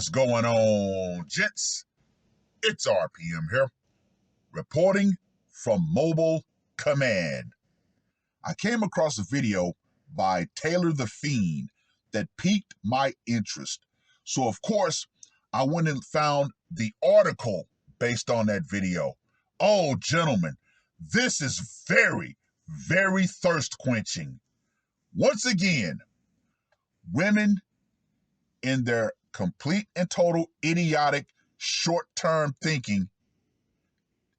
What's going on, gents? It's R.P.M. here, reporting from Mobile Command. I came across a video by Taylor the Fiend that piqued my interest. So, of course, I went and found the article based on that video. Oh, gentlemen, this is very, very thirst-quenching. Once again, women in their complete and total idiotic short-term thinking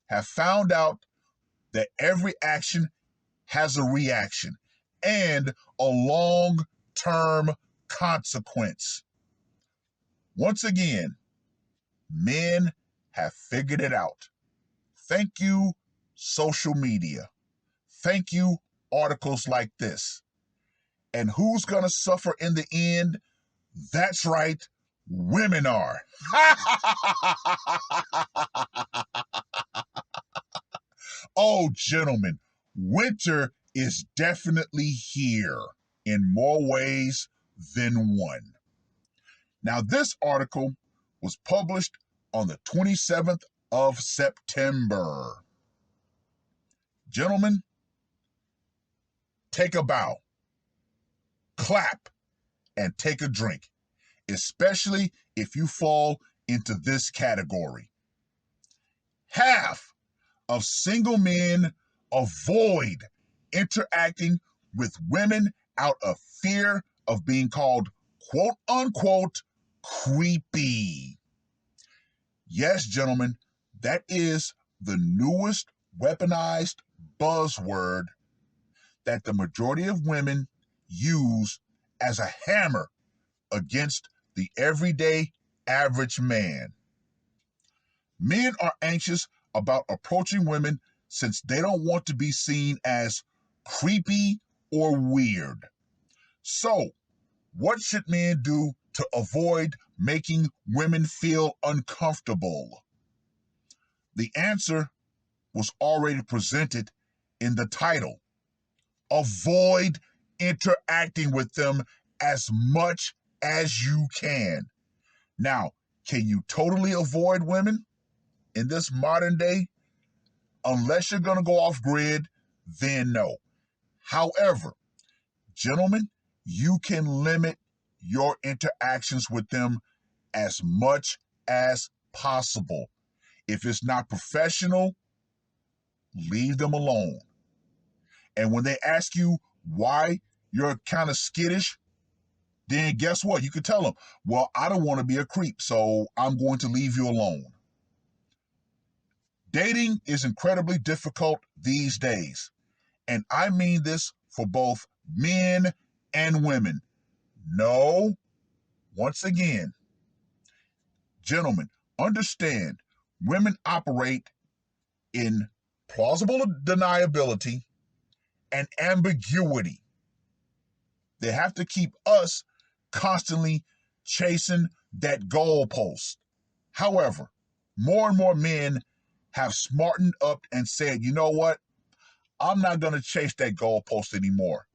have found out that every action has a reaction and a long-term consequence. Once again, men have figured it out. Thank you, social media. Thank you, articles like this. And who's going to suffer in the end? That's right, women are. Oh, gentlemen, winter is definitely here in more ways than one. Now, this article was published on the 27th of September. Gentlemen, take a bow, clap, and take a drink, especially if you fall into this category. Half of single men avoid interacting with women out of fear of being called quote unquote creepy. Yes, gentlemen, that is the newest weaponized buzzword that the majority of women use as a hammer against the everyday average man. Men are anxious about approaching women since they don't want to be seen as creepy or weird. So, what should men do to avoid making women feel uncomfortable? The answer was already presented in the title. Avoid interacting with them as much as you can. Now, can you totally avoid women in this modern day? Unless you're going to go off grid, then no. However, gentlemen, you can limit your interactions with them as much as possible. If it's not professional, leave them alone. And when they ask you why you're kind of skittish, then guess what? You can tell them, well, I don't want to be a creep, so I'm going to leave you alone. Dating is incredibly difficult these days, and I mean this for both men and women. No, once again, gentlemen, understand women operate in plausible deniability and ambiguity. They have to keep us constantly chasing that goalpost. However, more and more men have smartened up and said, you know what? I'm not going to chase that goalpost anymore.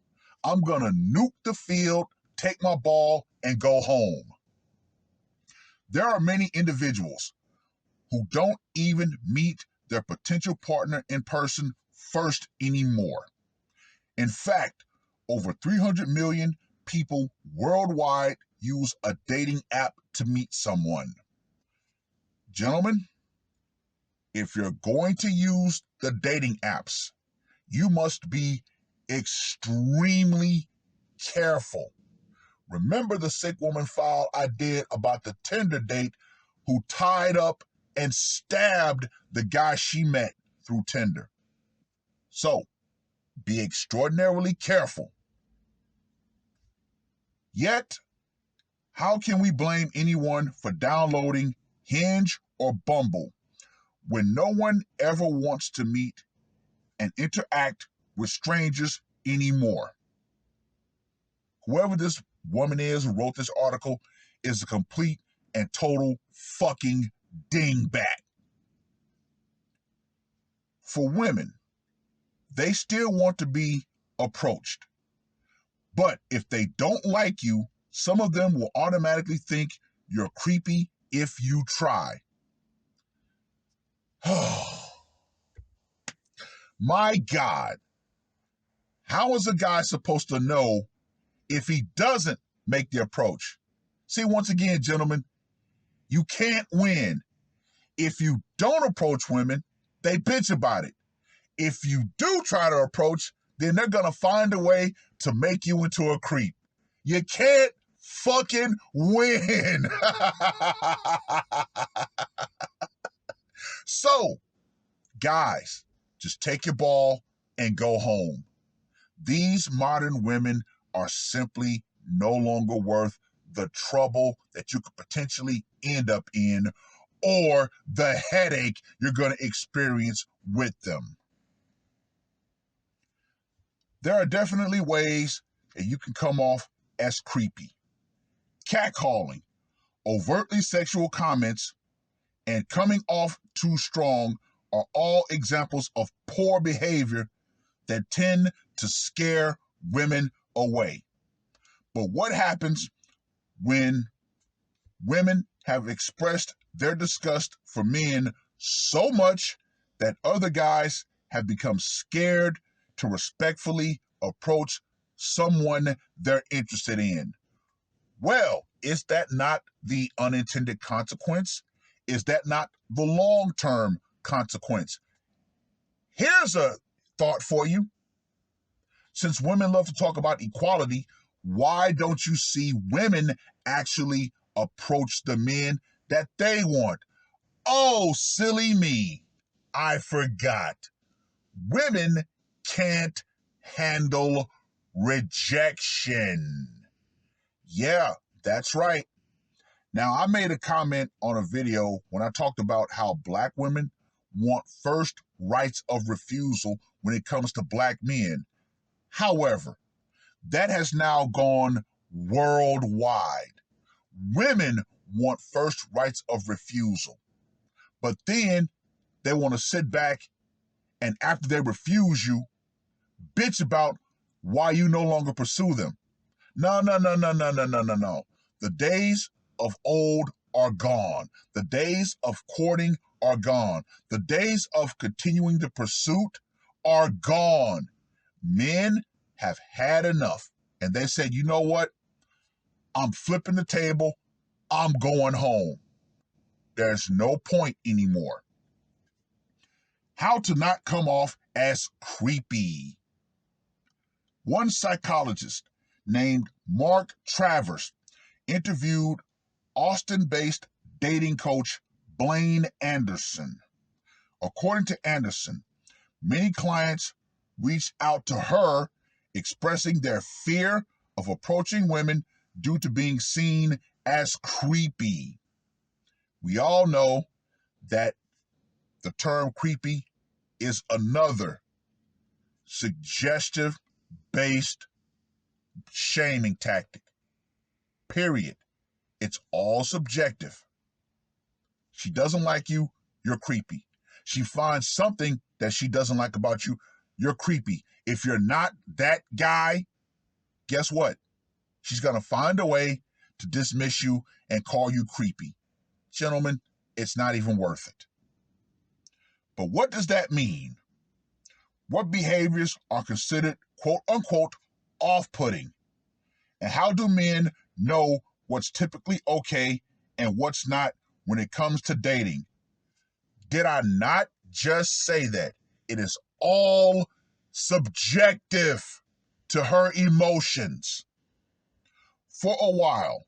I'm going to nuke the field, take my ball, and go home. There are many individuals who don't even meet their potential partner in person first anymore. In fact, over 300 million people worldwide use a dating app to meet someone. Gentlemen, if you're going to use the dating apps, you must be extremely careful. Remember the sick woman file I did about the Tinder date who tied up and stabbed the guy she met through Tinder. So, be extraordinarily careful. Yet, how can we blame anyone for downloading Hinge or Bumble when no one ever wants to meet and interact with strangers anymore? Whoever this woman is who wrote this article is a complete and total fucking dingbat. For women, they still want to be approached. But if they don't like you, some of them will automatically think You're creepy if you try. My God, how is a guy supposed to know if he doesn't make the approach? See, once again, gentlemen, you can't win. If you don't approach women, they bitch about it. If you do try to approach, then they're going to find a way to make you into a creep. You can't fucking win. So, guys, just take your ball and go home. These modern women are simply no longer worth the trouble that you could potentially end up in or the headache you're going to experience with them. There are definitely ways that you can come off as creepy. Catcalling, overtly sexual comments, and coming off too strong are all examples of poor behavior that tend to scare women away. But what happens when women have expressed their disgust for men so much that other guys have become scared to respectfully approach someone they're interested in? Well, is that not the unintended consequence? Is that not the long-term consequence? Here's a thought for you. Since women love to talk about equality, why don't you see women actually approach the men that they want? Oh, silly me. I forgot. Women can't handle rejection. Yeah, that's right. Now, I made a comment on a video when I talked about how black women want first rights of refusal when it comes to black men. However, that has now gone worldwide. Women want first rights of refusal, but then they want to sit back and after they refuse you, bitch about why you no longer pursue them. No, no, no, no, no, no, no, no, no. The days of old are gone. The days of courting are gone. The days of continuing the pursuit are gone. Men have had enough. And they said, you know what? I'm flipping the table. I'm going home. There's no point anymore. How to not come off as creepy. One psychologist named Mark Travers interviewed Austin-based dating coach Blaine Anderson. According to Anderson, many clients reached out to her expressing their fear of approaching women due to being seen as creepy. We all know that the term creepy is another suggestive-based shaming tactic. Period. It's all subjective. She doesn't like you, you're creepy. She finds something that she doesn't like about you, you're creepy. If you're not that guy, guess what? She's going to find a way to dismiss you and call you creepy. Gentlemen, it's not even worth it. But what does that mean? What behaviors are considered quote unquote off-putting? And how do men know what's typically okay and what's not when it comes to dating? Did I not just say that? It is all subjective to her emotions. For a while,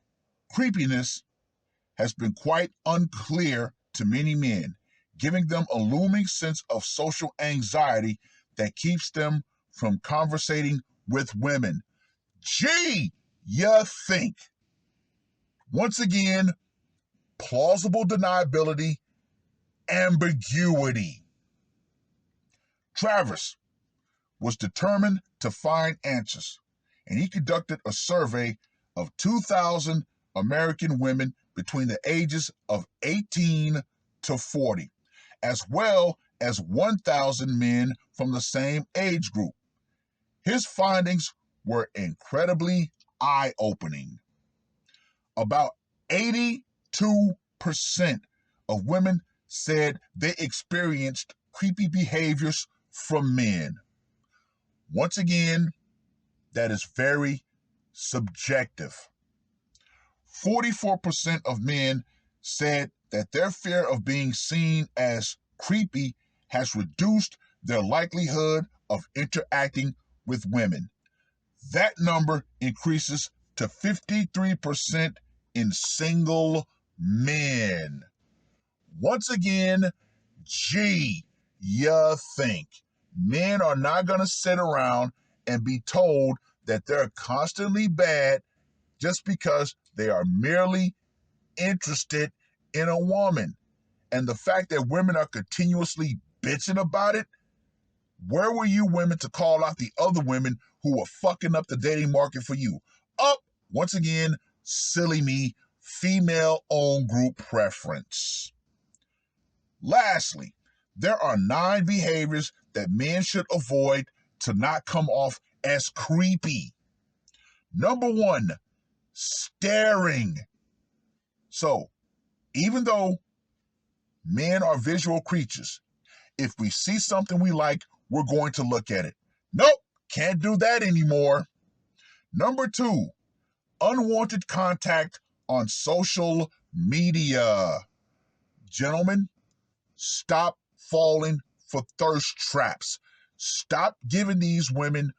creepiness has been quite unclear to many men, giving them a looming sense of social anxiety that keeps them from conversating with women. Gee, you think. Once again, plausible deniability, ambiguity. Travers was determined to find answers, and he conducted a survey of 2,000 American women between the ages of 18 to 40, as well as 1,000 men from the same age group. His findings were incredibly eye-opening. About 80 of women said they experienced creepy behaviors from men. Once again, that is very subjective. 44% of men said that their fear of being seen as creepy has reduced their likelihood of interacting with women. That number increases to 53% in single men. Once again, gee, you think men are not going to sit around and be told that they're constantly bad just because they are merely interested in a woman. And the fact that women are continuously bitching about it, where were you women to call out the other women who were fucking up the dating market for you? Once again, silly me, female-owned group preference. Lastly, there are 9 behaviors that men should avoid to not come off as creepy. Number 1, staring. So, even though men are visual creatures, if we see something we like, we're going to look at it. Nope, can't do that anymore. Number 2, unwanted contact on social media. Gentlemen, stop falling for thirst traps. Stop giving these women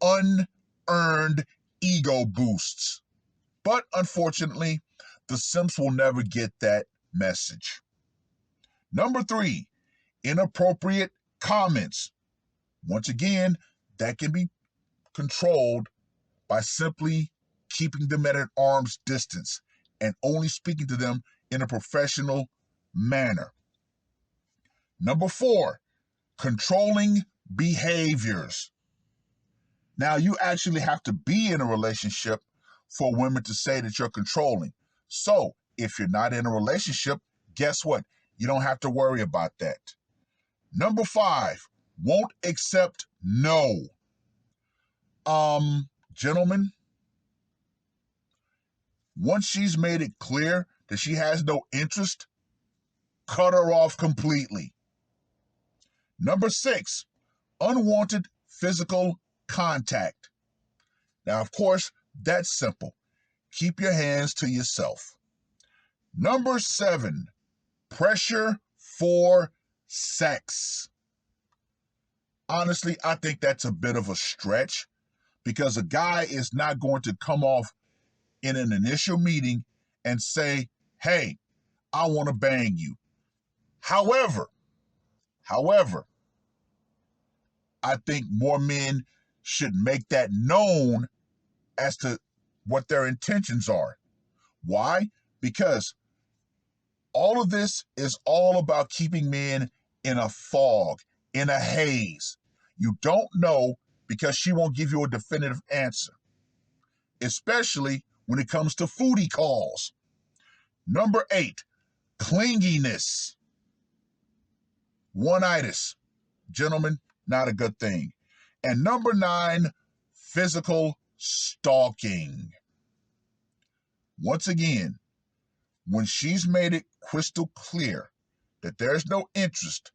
unearned ego boosts. But unfortunately, the simps will never get that message. Number 3, inappropriate comments. Once again, that can be controlled by simply keeping them at an arm's distance and only speaking to them in a professional manner. Number 4, controlling behaviors. Now, you actually have to be in a relationship for women to say that you're controlling. So, if you're not in a relationship, guess what? You don't have to worry about that. Number 5, won't accept no. Gentlemen, once she's made it clear that she has no interest, cut her off completely. Number 6, unwanted physical contact. Now, of course, that's simple. Keep your hands to yourself. Number 7, pressure for sex. Honestly, I think that's a bit of a stretch because a guy is not going to come off in an initial meeting and say, hey, I want to bang you. However, I think more men should make that known as to what their intentions are. Why? Because all of this is all about keeping men in a fog, in a haze. You don't know because she won't give you a definitive answer, especially when it comes to foodie calls. Number 8, clinginess. One-itis. Gentlemen, not a good thing. And number 9, physical stalking. Once again, when she's made it crystal clear that there's no interest,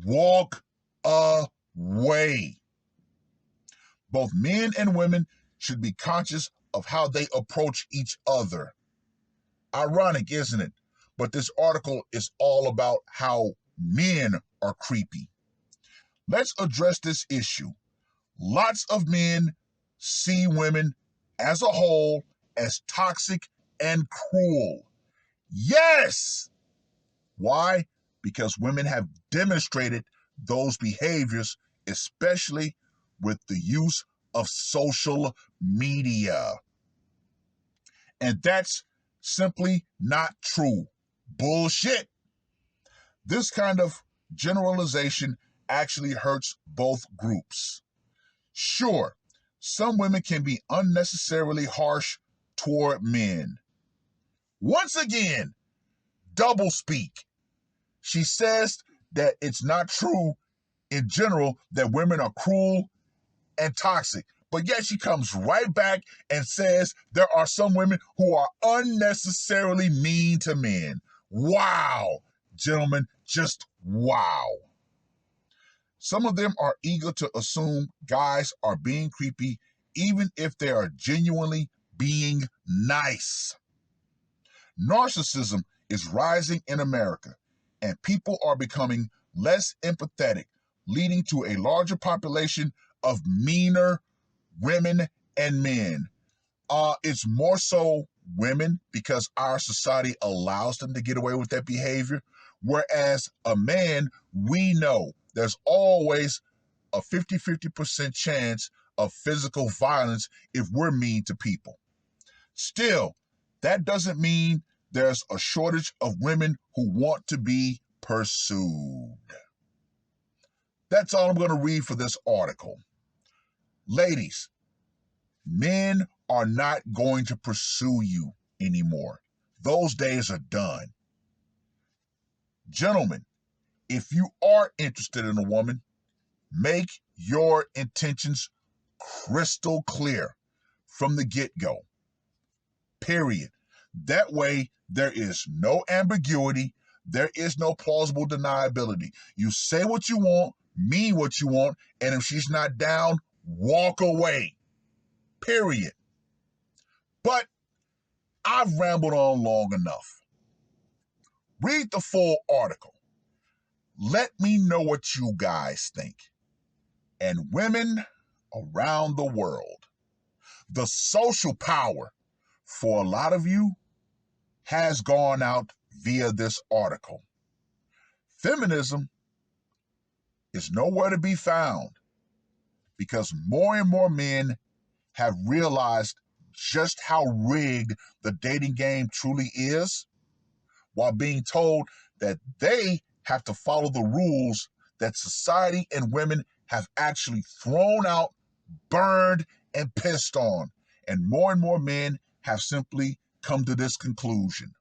walk away. Both men and women should be conscious of how they approach each other. Ironic, isn't it? But this article is all about how men are creepy. Let's address this issue. Lots of men see women as a whole as toxic and cruel. Yes! Why? Because women have demonstrated those behaviors, especially with the use of social media. And that's simply not true. Bullshit. This kind of generalization actually hurts both groups. Sure, some women can be unnecessarily harsh toward men. Once again, doublespeak. She says that it's not true in general that women are cruel and toxic, But yet she comes right back and says there are some women who are unnecessarily mean to men. Wow, gentlemen, just wow. Some of them are eager to assume guys are being creepy, even if they are genuinely being nice. Narcissism is rising in America, and people are becoming less empathetic, leading to a larger population of meaner women and men. It's more so women because our society allows them to get away with that behavior. Whereas a man, we know there's always a 50% chance of physical violence if we're mean to people. Still, that doesn't mean there's a shortage of women who want to be pursued. That's all I'm going to read for this article. Ladies, men are not going to pursue you anymore. Those days are done. Gentlemen, if you are interested in a woman, make your intentions crystal clear from the get-go. Period. That way, there is no ambiguity. There is no plausible deniability. You say what you want, mean what you want, and if she's not down, walk away. Period. But I've rambled on long enough. Read the full article. Let me know what you guys think. And women around the world, the social power for a lot of you has gone out via this article. Feminism is nowhere to be found because more and more men have realized just how rigged the dating game truly is, while being told that they have to follow the rules that society and women have actually thrown out, burned, and pissed on. And more men have simply come to this conclusion.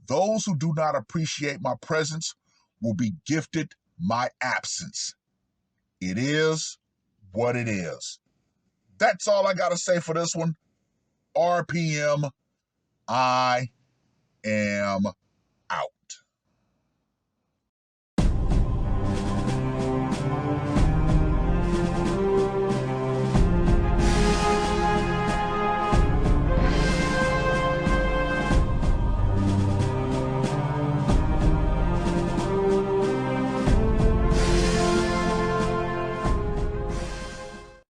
Those who do not appreciate my presence will be gifted my absence. It is what it is. That's all I got to say for this one. R.P.M. I am